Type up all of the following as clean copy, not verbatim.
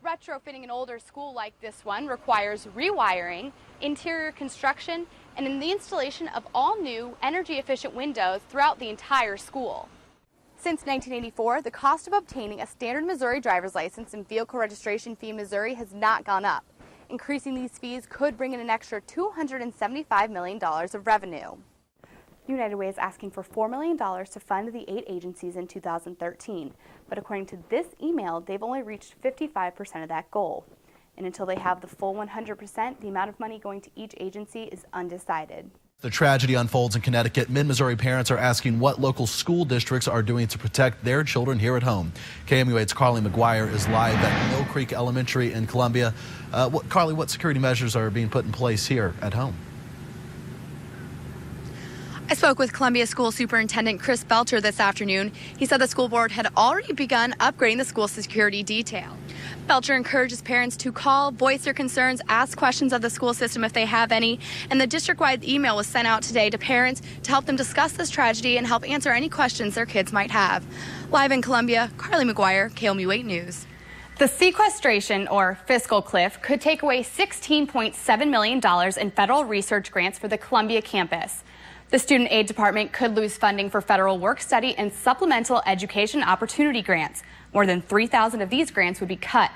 Retrofitting an older school like this one requires rewiring, interior construction, and the installation of all new energy-efficient windows throughout the entire school. Since 1984, the cost of obtaining a standard Missouri driver's license and vehicle registration fee in Missouri has not gone up. Increasing these fees could bring in an extra $275 million of revenue. United Way is asking for $4 million to fund the 8 agencies in 2013, but according to this email, they've only reached 55% of that goal. And until they have the full 100%, the amount of money going to each agency is undecided. The tragedy unfolds in Connecticut. Mid-Missouri parents are asking what local school districts are doing to protect their children here at home. KOMU 8's Carlie McGuire is live at Mill Creek Elementary in Columbia. Carlie, what security measures are being put in place here at home? I spoke with Columbia School Superintendent Chris Belcher this afternoon. He said the school board had already begun upgrading the school security detail. Belcher encourages parents to call, voice their concerns, ask questions of the school system if they have any, and the district-wide email was sent out today to parents to help them discuss this tragedy and help answer any questions their kids might have. Live in Columbia, Carlie McGuire, KOMU 8 News. The sequestration, or fiscal cliff, could take away $16.7 million in federal research grants for the Columbia campus. The Student Aid Department could lose funding for federal work study and supplemental education opportunity grants. More than 3,000 of these grants would be cut.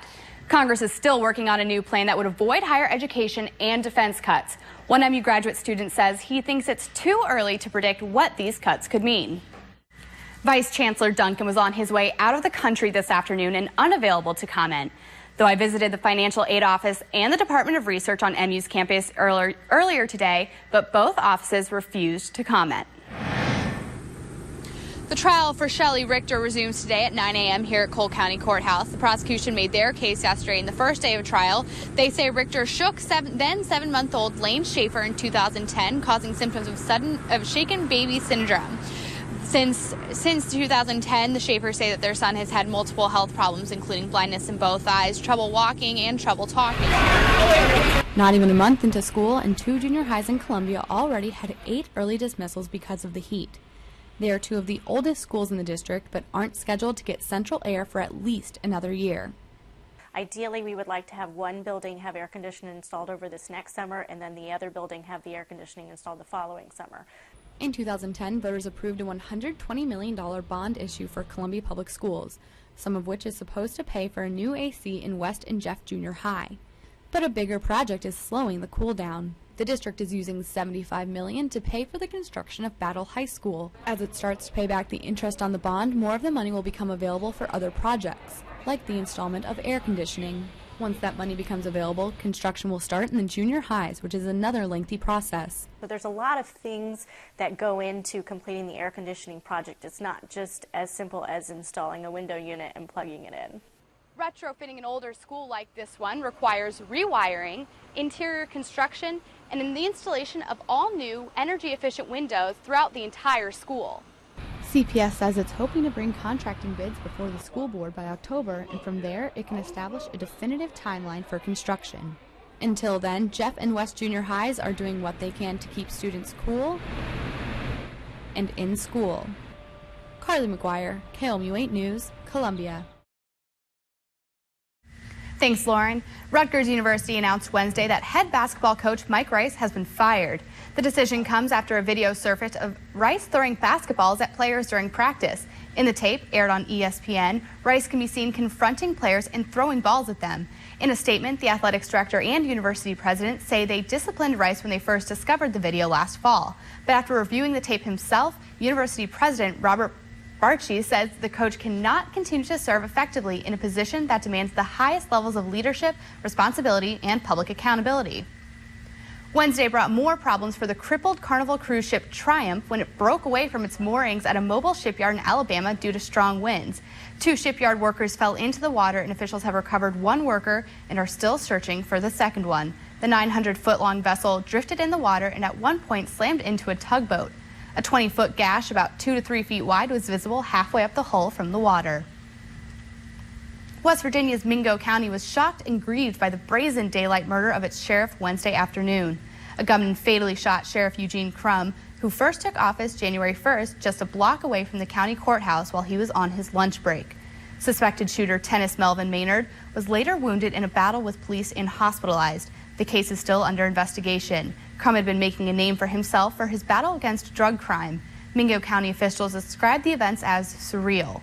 Congress is still working on a new plan that would avoid higher education and defense cuts. One MU graduate student says he thinks it's too early to predict what these cuts could mean. Vice Chancellor Duncan was on his way out of the country this afternoon and unavailable to comment. Though I visited the Financial Aid Office and the Department of Research on MU's campus earlier today, but both offices refused to comment. The trial for Shelley Richter resumes today at 9 a.m. here at Cole County Courthouse. The prosecution made their case yesterday in the first day of trial. They say Richter shook then 7-month-old Lane Schaefer in 2010, causing symptoms of shaken baby syndrome. Since 2010, the Schaefers say that their son has had multiple health problems, including blindness in both eyes, trouble walking, and trouble talking. Not even a month into school, and 2 junior highs in Columbia already had 8 early dismissals because of the heat. They are 2 of the oldest schools in the district, but aren't scheduled to get central air for at least another year. Ideally, we would like to have one building have air conditioning installed over this next summer, and then the other building have the air conditioning installed the following summer. In 2010, voters approved a $120 million bond issue for Columbia Public Schools, some of which is supposed to pay for a new AC in West and Jeff Junior High. But a bigger project is slowing the cool down. The district is using $75 million to pay for the construction of Battle High School. As it starts to pay back the interest on the bond, more of the money will become available for other projects, like the installment of air conditioning. Once that money becomes available, construction will start in the junior highs, which is another lengthy process. But there's a lot of things that go into completing the air conditioning project. It's not just as simple as installing a window unit and plugging it in. Retrofitting an older school like this one requires rewiring, interior construction, and the installation of all new energy-efficient windows throughout the entire school. CPS says it's hoping to bring contracting bids before the school board by October, and from there it can establish a definitive timeline for construction. Until then, Jeff and West Junior Highs are doing what they can to keep students cool and in school. Carlie McGuire, KOMU 8 News, Columbia. Thanks, Lauren. Rutgers University announced Wednesday that head basketball coach Mike Rice has been fired. The decision comes after a video surfaced of Rice throwing basketballs at players during practice. In the tape, aired on ESPN, Rice can be seen confronting players and throwing balls at them. In a statement, the athletics director and university president say they disciplined Rice when they first discovered the video last fall. But after reviewing the tape himself, university president Robert Barchi says the coach cannot continue to serve effectively in a position that demands the highest levels of leadership, responsibility, and public accountability. Wednesday brought more problems for the crippled Carnival cruise ship Triumph when it broke away from its moorings at a mobile shipyard in Alabama due to strong winds. 2 shipyard workers fell into the water, and officials have recovered 1 worker and are still searching for the second one. The 900-foot-long vessel drifted in the water and at one point slammed into a tugboat. A 20-foot gash about 2 to 3 feet wide was visible halfway up the hull from the water. West Virginia's Mingo County was shocked and grieved by the brazen daylight murder of its sheriff Wednesday afternoon. A gunman fatally shot Sheriff Eugene Crum, who first took office January 1st, just a block away from the county courthouse while he was on his lunch break. Suspected shooter Tennis Melvin Maynard was later wounded in a battle with police and hospitalized. The case is still under investigation. Crum had been making a name for himself for his battle against drug crime. Mingo County officials described the events as surreal.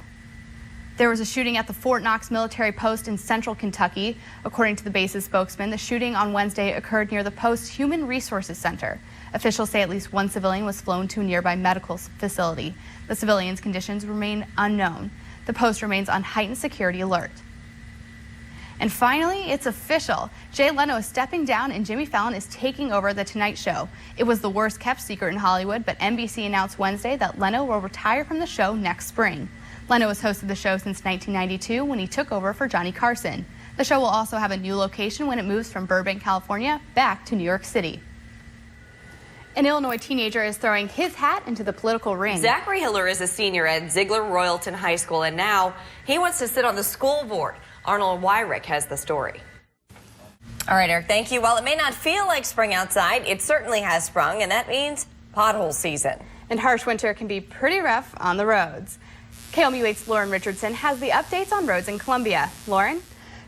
There was a shooting at the Fort Knox military post in central Kentucky. According to the base's spokesman, the shooting on Wednesday occurred near the post's Human Resources Center. Officials say at least one civilian was flown to a nearby medical facility. The civilian's conditions remain unknown. The post remains on heightened security alert. And finally, it's official. Jay Leno is stepping down and Jimmy Fallon is taking over The Tonight Show. It was the worst kept secret in Hollywood, but NBC announced Wednesday that Leno will retire from the show next spring. Leno has hosted the show since 1992 when he took over for Johnny Carson. The show will also have a new location when it moves from Burbank, California, back to New York City. An Illinois teenager is throwing his hat into the political ring. Zachary Hiller is a senior at Ziegler-Royalton High School, and now he wants to sit on the school board. Arnold Wyrick has the story. All right, Eric, thank you. While it may not feel like spring outside, it certainly has sprung, and that means pothole season. And harsh winter can be pretty rough on the roads. KOMU 8's Lauren Richardson has the updates on roads in Columbia. Lauren?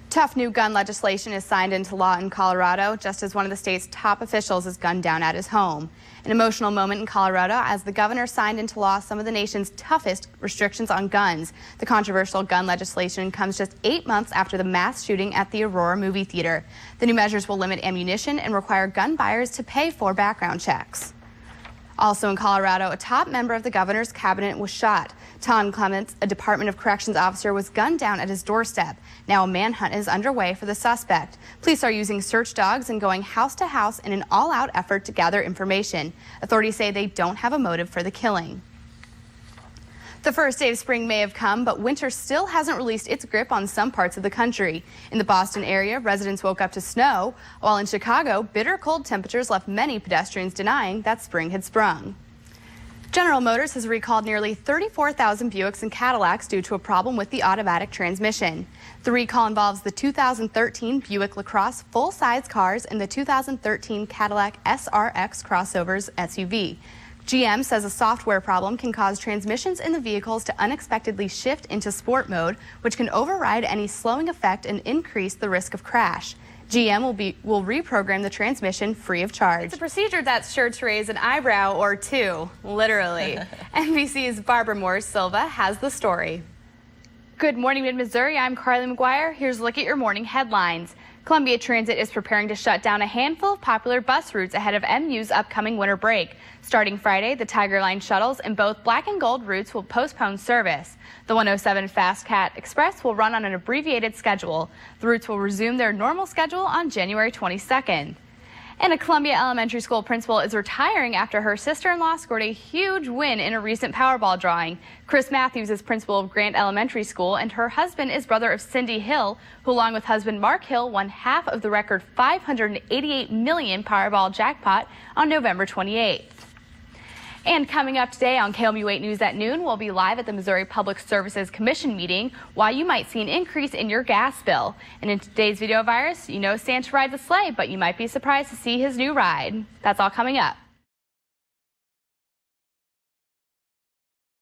Tough new gun legislation is signed into law in Colorado, just as one of the state's top officials is gunned down at his home. An emotional moment in Colorado as the governor signed into law some of the nation's toughest restrictions on guns. The controversial gun legislation comes just 8 months after the mass shooting at the Aurora movie theater. The new measures will limit ammunition and require gun buyers to pay for background checks. Also in Colorado, a top member of the governor's cabinet was shot. Tom Clements, a Department of Corrections officer, was gunned down at his doorstep. Now a manhunt is underway for the suspect. Police are using search dogs and going house to house in an all-out effort to gather information. Authorities say they don't have a motive for the killing. The first day of spring may have come, but winter still hasn't released its grip on some parts of the country. In the Boston area, residents woke up to snow, while in Chicago, bitter cold temperatures left many pedestrians denying that spring had sprung. General Motors has recalled nearly 34,000 Buicks and Cadillacs due to a problem with the automatic transmission. The recall involves the 2013 Buick LaCrosse full-size cars and the 2013 Cadillac SRX crossovers SUV. GM says a software problem can cause transmissions in the vehicles to unexpectedly shift into sport mode, which can override any slowing effect and increase the risk of crash. GM will reprogram the transmission free of charge. It's a procedure that's sure to raise an eyebrow or two, literally. NBC's Barbara Moore Silva has the story. Good morning, Mid-Missouri. I'm Carlie McGuire. Here's a look at your morning headlines. Columbia Transit is preparing to shut down a handful of popular bus routes ahead of MU's upcoming winter break. Starting Friday, the Tiger Line shuttles and both black and gold routes will postpone service. The 107 Fast Cat Express will run on an abbreviated schedule. The routes will resume their normal schedule on January 22nd. And a Columbia Elementary School principal is retiring after her sister-in-law scored a huge win in a recent Powerball drawing. Chris Matthews is principal of Grant Elementary School, and her husband is brother of Cindy Hill, who along with husband Mark Hill won half of the record $588 million Powerball jackpot on November 28th. And coming up today on KOMU 8 News at noon, we'll be live at the Missouri Public Services Commission meeting why you might see an increase in your gas bill. And in today's video virus, you know Santa rides a sleigh, but you might be surprised to see his new ride. That's all coming up.